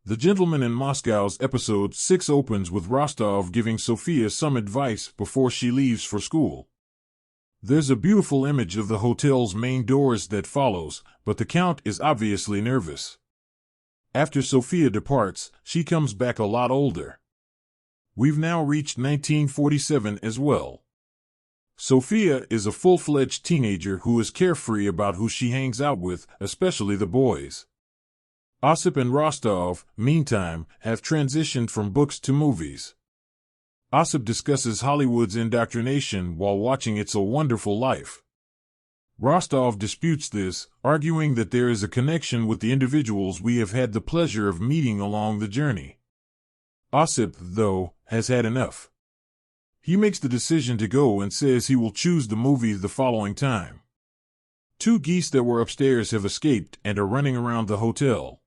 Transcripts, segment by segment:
The Gentleman in Moscow's episode 6 opens with Rostov giving Sophia some advice before she leaves for school. There's a beautiful image of the hotel's main doors that follows, but the Count is obviously nervous. After Sophia departs, she comes back a lot older. We've now reached 1947 as well. Sophia is a full-fledged teenager who is carefree about who she hangs out with, especially the boys. Osip and Rostov, meantime, have transitioned from books to movies. Osip discusses Hollywood's indoctrination while watching It's a Wonderful Life. Rostov disputes this, arguing that there is a connection with the individuals we have had the pleasure of meeting along the journey. Osip, though, has had enough. He makes the decision to go and says he will choose the movie the following time. Two geese that were upstairs have escaped and are running around the hotel.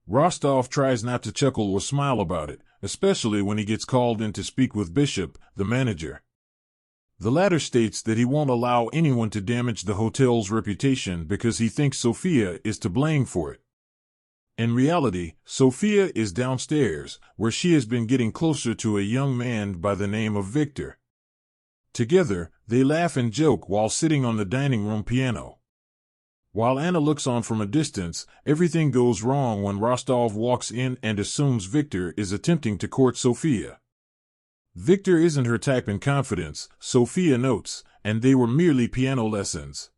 Rostov tries not to chuckle or smile about it, especially when he gets called in to speak with Bishop, the manager. The latter states that he won't allow anyone to damage the hotel's reputation because he thinks Sophia is to blame for it. In reality, Sophia is downstairs, where she has been getting closer to a young man by the name of Victor. Together, they laugh and joke while sitting on the dining room piano. While Anna looks on from a distance, everything goes wrong when Rostov walks in and assumes Victor is attempting to court Sophia. Victor isn't her type in confidence, Sophia notes, and they were merely piano lessons.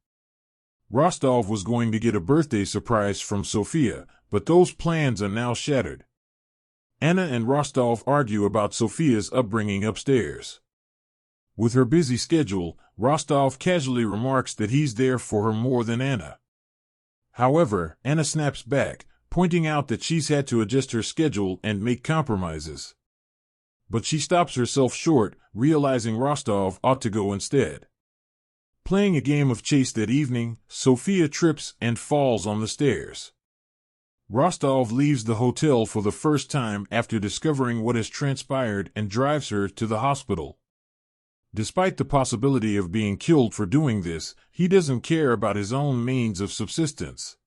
Rostov was going to get a birthday surprise from Sophia, but those plans are now shattered. Anna and Rostov argue about Sophia's upbringing upstairs. With her busy schedule, Rostov casually remarks that he's there for her more than Anna. However, Anna snaps back, pointing out that she's had to adjust her schedule and make compromises. But she stops herself short, realizing Rostov ought to go instead. Playing a game of chase that evening, Sophia trips and falls on the stairs. Rostov leaves the hotel for the first time after discovering what has transpired and drives her to the hospital. Despite the possibility of being killed for doing this, he doesn't care about his own means of subsistence.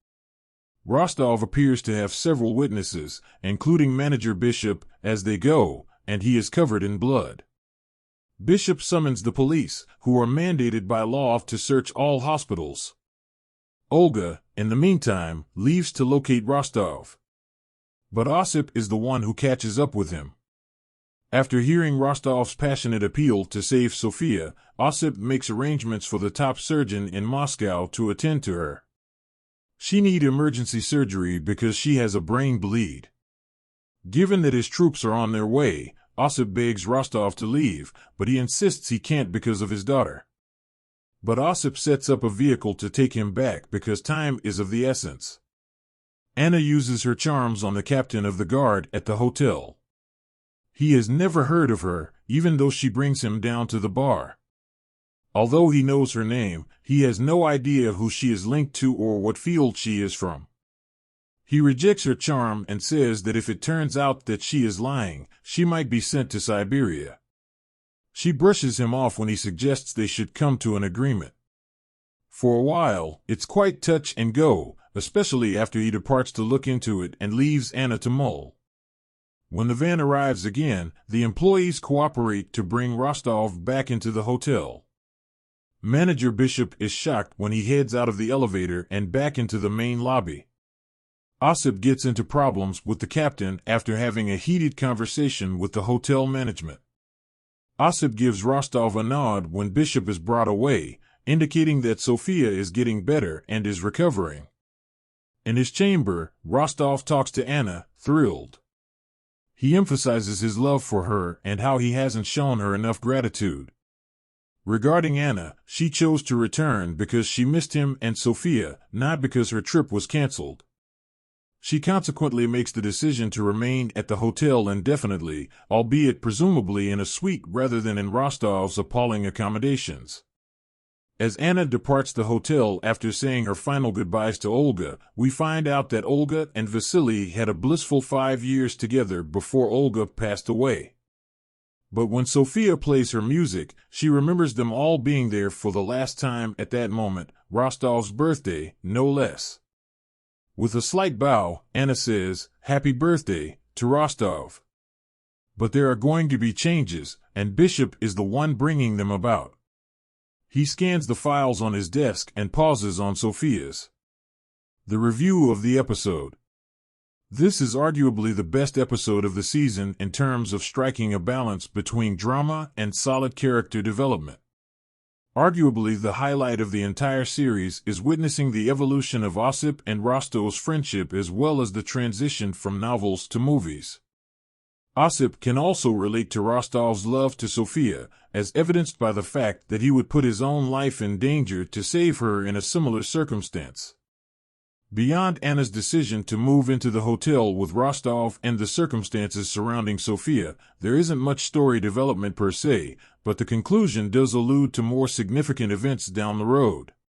Rostov appears to have several witnesses, including manager Bishop, as they go, and he is covered in blood. Bishop summons the police, who are mandated by law to search all hospitals. Olga, in the meantime, leaves to locate Rostov. But Osip is the one who catches up with him. After hearing Rostov's passionate appeal to save Sophia, Osip makes arrangements for the top surgeon in Moscow to attend to her. She needs emergency surgery because she has a brain bleed. Given that his troops are on their way, Osip begs Rostov to leave, but he insists he can't because of his daughter. But Osip sets up a vehicle to take him back because time is of the essence. Anna uses her charms on the captain of the guard at the hotel. He has never heard of her, even though she brings him down to the bar. Although he knows her name, he has no idea who she is linked to or what field she is from. He rejects her charm and says that if it turns out that she is lying, she might be sent to Siberia. She brushes him off when he suggests they should come to an agreement. For a while, it's quite touch and go, especially after he departs to look into it and leaves Anna to mull. When the van arrives again, the employees cooperate to bring Rostov back into the hotel. Manager Bishop is shocked when he heads out of the elevator and back into the main lobby. Osip gets into problems with the captain after having a heated conversation with the hotel management. Osip gives Rostov a nod when Bishop is brought away, indicating that Sophia is getting better and is recovering. In his chamber, Rostov talks to Anna, thrilled. He emphasizes his love for her and how he hasn't shown her enough gratitude. Regarding Anna, she chose to return because she missed him and Sophia, not because her trip was canceled. She consequently makes the decision to remain at the hotel indefinitely, albeit presumably in a suite rather than in Rostov's appalling accommodations. As Anna departs the hotel after saying her final goodbyes to Olga, we find out that Olga and Vasily had a blissful 5 years together before Olga passed away. But when Sophia plays her music, she remembers them all being there for the last time at that moment, Rostov's birthday, no less. With a slight bow, Anna says, "Happy birthday" to Rostov. But there are going to be changes, and Bishop is the one bringing them about. He scans the files on his desk and pauses on Sophia's. The review of the episode. This is arguably the best episode of the season in terms of striking a balance between drama and solid character development. Arguably the highlight of the entire series is witnessing the evolution of Osip and Rostov's friendship as well as the transition from novels to movies. Osip can also relate to Rostov's love to Sophia, as evidenced by the fact that he would put his own life in danger to save her in a similar circumstance. Beyond Anna's decision to move into the hotel with Rostov and the circumstances surrounding Sophia, there isn't much story development per se, but the conclusion does allude to more significant events down the road.